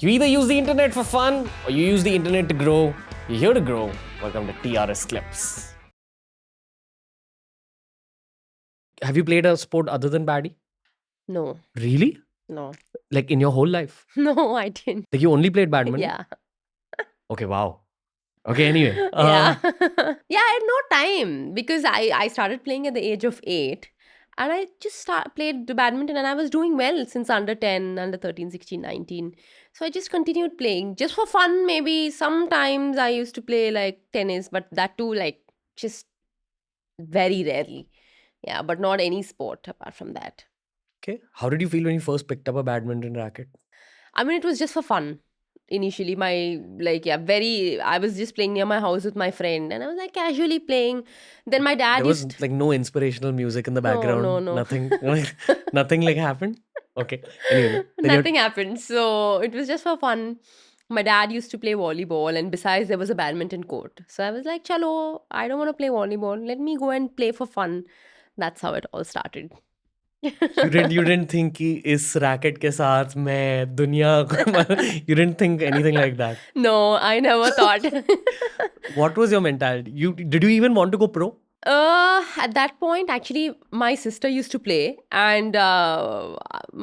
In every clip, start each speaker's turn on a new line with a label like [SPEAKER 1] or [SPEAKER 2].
[SPEAKER 1] You either use the internet for fun or you use the internet to grow. You're here to grow. Welcome to TRS Clips. Have you played a sport other than Paddy?
[SPEAKER 2] No,
[SPEAKER 1] Really?
[SPEAKER 2] no,
[SPEAKER 1] Like in your whole life?
[SPEAKER 2] no, I didn't.
[SPEAKER 1] Like you only played badminton?
[SPEAKER 2] Yeah.
[SPEAKER 1] Okay, wow. Okay, anyway.
[SPEAKER 2] Yeah. Yeah, I had no time because I started playing at the age of 8 and I just played the badminton and I was doing well since under 10, under 13, 16, 19. So I just continued playing just for fun. Maybe sometimes I used to play like tennis, but that too, like just very rarely. Yeah, but not any sport apart from that.
[SPEAKER 1] Okay. How did you feel when you first picked up a badminton racket?
[SPEAKER 2] I mean, it was just for fun. Initially, my like, yeah, very. I was just playing near my house with my friend, and I was like casually playing. Then my dad
[SPEAKER 1] There was
[SPEAKER 2] used.
[SPEAKER 1] like no inspirational music in the
[SPEAKER 2] No, no,
[SPEAKER 1] background.
[SPEAKER 2] no.
[SPEAKER 1] Nothing. Nothing like happened. Okay. Anyway, then you
[SPEAKER 2] Nothing happened. So it was just for fun. My dad used to play volleyball, and besides, there was a badminton court. So I was like, "Chalo, I don't want to play volleyball. Let me go and play for fun." That's how it all started.
[SPEAKER 1] you didn't think कि इस racket के साथ मैं दुनिया you didn't think anything like that.
[SPEAKER 2] No, I never thought.
[SPEAKER 1] What was your mentality? Did you even want to go pro?
[SPEAKER 2] At that point, actually, my sister used to play, and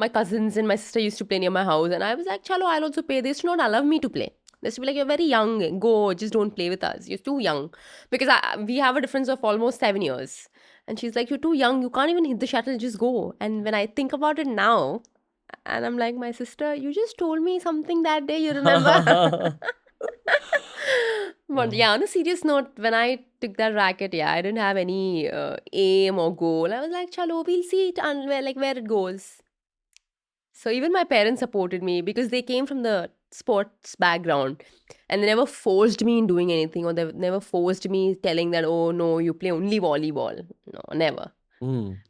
[SPEAKER 2] my cousins and my sister used to play near my house. And I was like, "Chalo, I'll also play." They used to not allow me to play. They used to be like, "You're very young. Go, just don't play with us. You're too young." Because we have a difference of almost 7 years. And she's like, "You're too young. You can't even hit the shuttle. Just go." And when I think about it now, and I'm like, "My sister, you just told me something that day. You remember?" But yeah, on a serious note, when I took that racket, yeah, I didn't have any aim or goal. I was like, "Chalo, we'll see it and where it goes." So even my parents supported me because they came from the sports background, and they never forced me in doing anything, or they never forced me telling that, "Oh no, you play only volleyball." No, never.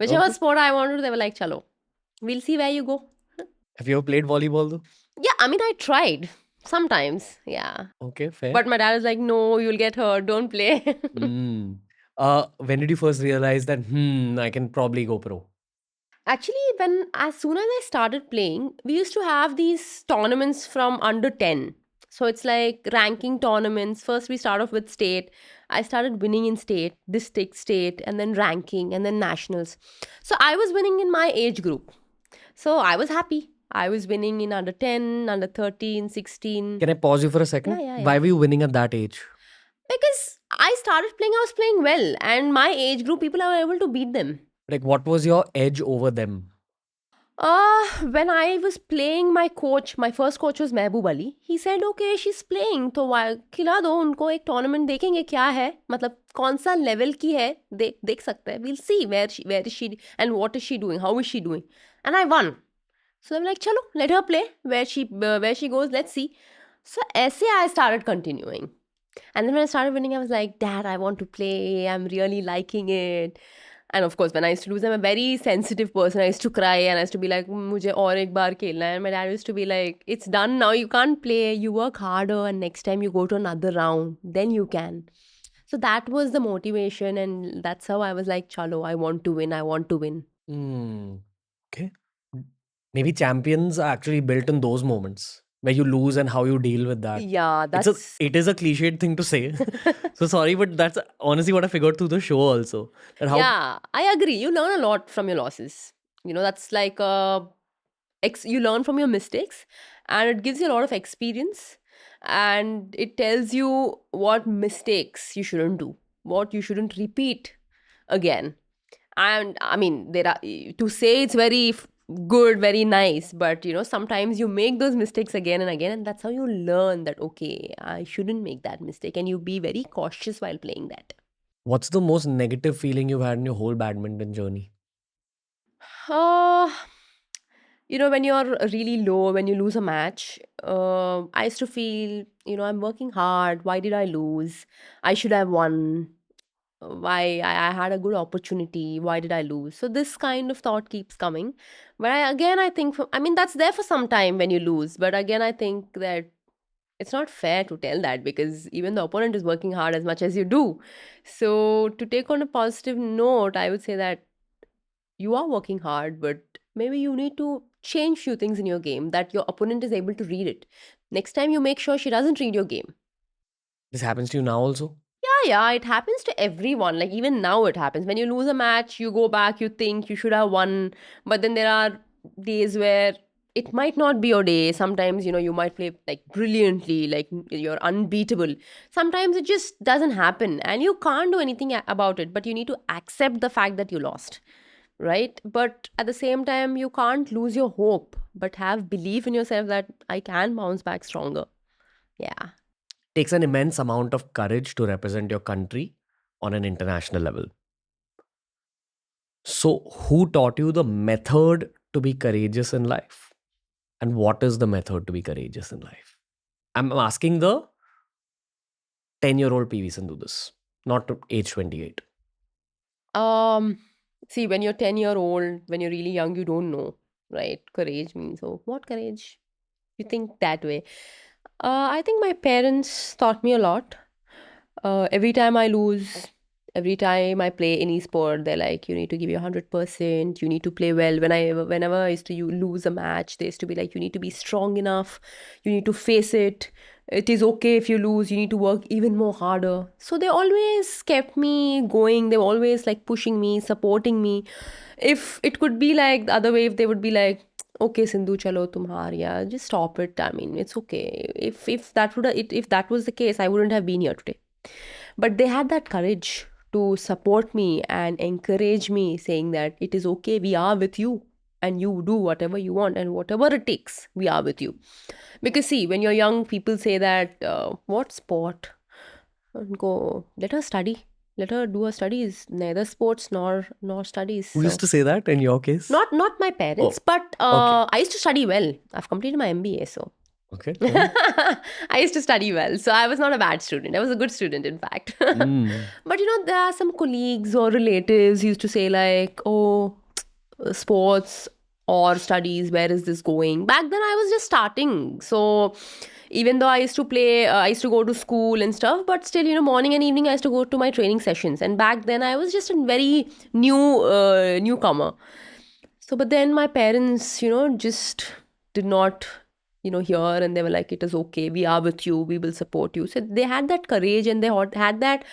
[SPEAKER 2] Whichever
[SPEAKER 1] Okay.
[SPEAKER 2] sport I wanted, they were like, "Chalo, we'll see where you go."
[SPEAKER 1] Have you ever played volleyball though?
[SPEAKER 2] Yeah, I mean, I tried sometimes. Yeah,
[SPEAKER 1] Okay, fair.
[SPEAKER 2] but my dad was like, "No, you'll get hurt. Don't play."
[SPEAKER 1] Mm. When did you first realize that I can probably go pro?
[SPEAKER 2] Actually, when as soon as I started playing, we used to have these tournaments from under 10. So it's like ranking tournaments. First, we start off with state. I started winning in state, district, state, and then ranking, and then nationals. So I was winning in my age group. So I was happy. I was winning in under 10, under 13, 16.
[SPEAKER 1] Can I pause you for a
[SPEAKER 2] Yeah,
[SPEAKER 1] second?
[SPEAKER 2] yeah, yeah.
[SPEAKER 1] Why were you winning at that age?
[SPEAKER 2] Because I started playing, I was playing well. And my age group, people are able to beat them.
[SPEAKER 1] Like, what was your edge over them?
[SPEAKER 2] When I was playing, my first coach was Mehboob Ali. He said, "Okay, she's playing, तो खिला दो उनको एक tournament देखेंगे क्या है मतलब कौन सा level की है देख सकते हैं. We'll see where is she and what is she doing, how is she doing." And I won. So I'm like, "चलो, let her play where she goes. Let's see." So ऐसे I started continuing. And then when I started winning, I was like, "Dad, I want to play. I'm really liking it." And of course, when I used to lose, I'm a very sensitive person. I used to cry and I used to be like, "Mujhe aur ek baar khelna hai." And my dad used to be like, "It's done now. You can't play. You work harder, and next time you go to another round, then you can." So that was the motivation, and that's how I was like, "Chalo, I want to win. I want to win."
[SPEAKER 1] Hmm. Okay. Maybe champions are actually built in those moments where you lose and how you deal with that.
[SPEAKER 2] Yeah, that's
[SPEAKER 1] It is a cliched thing to say. So sorry, but that's honestly what I figured through the show also. That how
[SPEAKER 2] yeah. I agree. You learn a lot from your losses. That's like you learn from your mistakes, and it gives you a lot of experience, and it tells you what mistakes you shouldn't do, what you shouldn't repeat again. And I mean, there are to say it's very good, very nice, but sometimes you make those mistakes again and again, and that's how you learn that, okay, I shouldn't make that mistake, and you be very cautious while playing that.
[SPEAKER 1] what's the most negative feeling you've had in your whole badminton journey?
[SPEAKER 2] uh, when you're really low, when you lose a match, I used to feel, I'm working hard. Why did I lose? I should have won. Why I had a good opportunity. Why did I lose? So this kind of thought keeps coming. But I think, I mean, that's there for some time when you lose. But again, I think that it's not fair to tell that because even the opponent is working hard as much as you do. So to take on a positive note, I would say that you are working hard, but maybe you need to change few things in your game that your opponent is able to read it. Next time you make sure she doesn't read your game.
[SPEAKER 1] This happens to you now also?
[SPEAKER 2] Yeah, it happens to everyone. Like even now it happens. When you lose a match, you go back, you think you should have won, but then there are days where it might not be your day. Sometimes, you might play like brilliantly, like you're unbeatable. Sometimes it just doesn't happen and you can't do anything about it, but you need to accept the fact that you lost, right? But at the same time, you can't lose your hope, but have belief in yourself that I can bounce back stronger. Yeah.
[SPEAKER 1] Takes an immense amount of courage to represent your country on an international level. So, who taught you the method to be courageous in life? And what is the method to be courageous in life? I'm asking the 10-year-old PV Sindhu this, not to age 28.
[SPEAKER 2] See, when you're 10-year-old, when you're really young, you don't know, right? Courage means, oh, what courage? You think that way. I think my parents taught me a lot. Every time I lose, every time I play any sport, they're like, you need to give your 100%. You need to play well. Whenever I used to lose a match, they used to be like, you need to be strong enough. You need to face it. It is okay if you lose. You need to work even more harder. So they always kept me going. They were always like pushing me, supporting me. If it could be like the other way, if they would be like, okay, Sindhu, chalo, tum haar, yeah, just stop it. I mean, it's okay. If that was the case, I wouldn't have been here today. But they had that courage to support me and encourage me, saying that it is okay, we are with you, and you do whatever you want, and whatever it takes, we are with you. Because see, when you're young, people say that, what sport? And go, let her study. Let her do her studies. Neither sports nor studies.
[SPEAKER 1] Who used to say that in your case?
[SPEAKER 2] Not my parents, but
[SPEAKER 1] okay.
[SPEAKER 2] I used to study well. I've completed my MBA, so
[SPEAKER 1] Okay.
[SPEAKER 2] I used to study well. So I was not a bad student. I was a good student, in fact. But there are some colleagues or relatives used to say like, oh, sports or studies, where is this going? Back then I was just starting. So even though I used to play, I used to go to school and stuff, but still, morning and evening I used to go to my training sessions. And back then I was just a very newcomer. So, but then my parents, just did not, hear, and they were like, it is okay, we are with you, we will support you. So they had that courage and they had that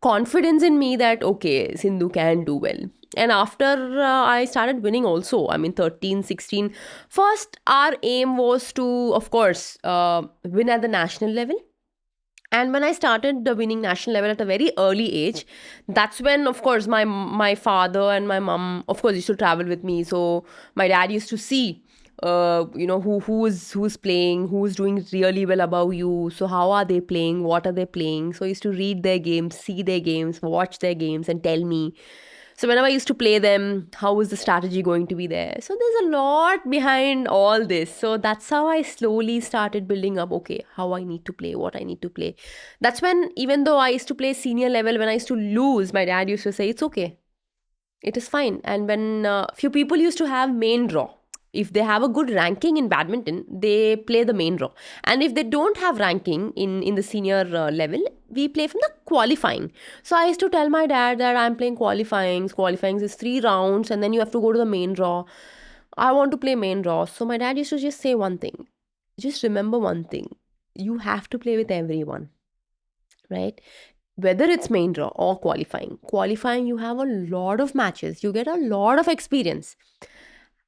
[SPEAKER 2] confidence in me that, okay, Sindhu can do well. And after I started winning also, 13, 16, first our aim was to, of course, win at the national level. And when I started winning national level at a very early age, that's when, of course, my father and my mom, of course, used to travel with me. So my dad used to see, who's playing, who's doing really well above you. So how are they playing? What are they playing? So I used to read their games, see their games, watch their games, and tell me. So whenever I used to play them, how is the strategy going to be there? So there's a lot behind all this. So that's how I slowly started building up, okay, how I need to play, what I need to play. That's when, even though I used to play senior level, when I used to lose, my dad used to say, it's okay. It is fine. And when few people used to have main draw, if they have a good ranking in badminton, they play the main draw. And if they don't have ranking in the senior level, we play from the qualifying. So I used to tell my dad that I'm playing qualifying. Qualifying is 3 rounds and then you have to go to the main draw. I want to play main draw. So my dad used to just say one thing. Just remember one thing. You have to play with everyone, right? Whether it's main draw or qualifying. Qualifying, you have a lot of matches. You get a lot of experience.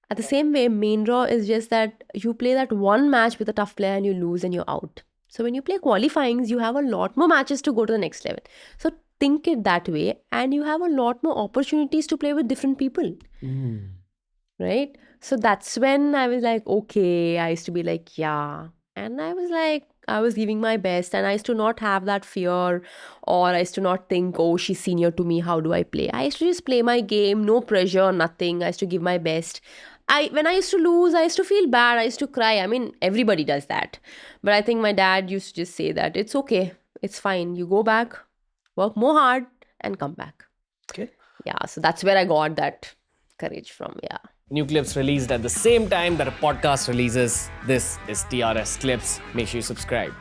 [SPEAKER 2] At the same way, main draw is just that you play that one match with a tough player and you lose and you're out. So when you play qualifyings, you have a lot more matches to go to the next level. So think it that way, and you have a lot more opportunities to play with different people. Right? So that's when I was like, okay, I used to be like, yeah. And I was like, I was giving my best, and I used to not have that fear, or I used to not think, oh, she's senior to me, how do I play? I used to just play my game, no pressure, nothing. I used to give my best. When I used to lose, I used to feel bad. I used to cry. Everybody does that. But I think my dad used to just say that it's okay. It's fine. You go back, work more hard, and come back.
[SPEAKER 1] Okay.
[SPEAKER 2] Yeah. So that's where I got that courage from. Yeah.
[SPEAKER 1] New clips released at the same time that a podcast releases. This is TRS Clips. Make sure you subscribe.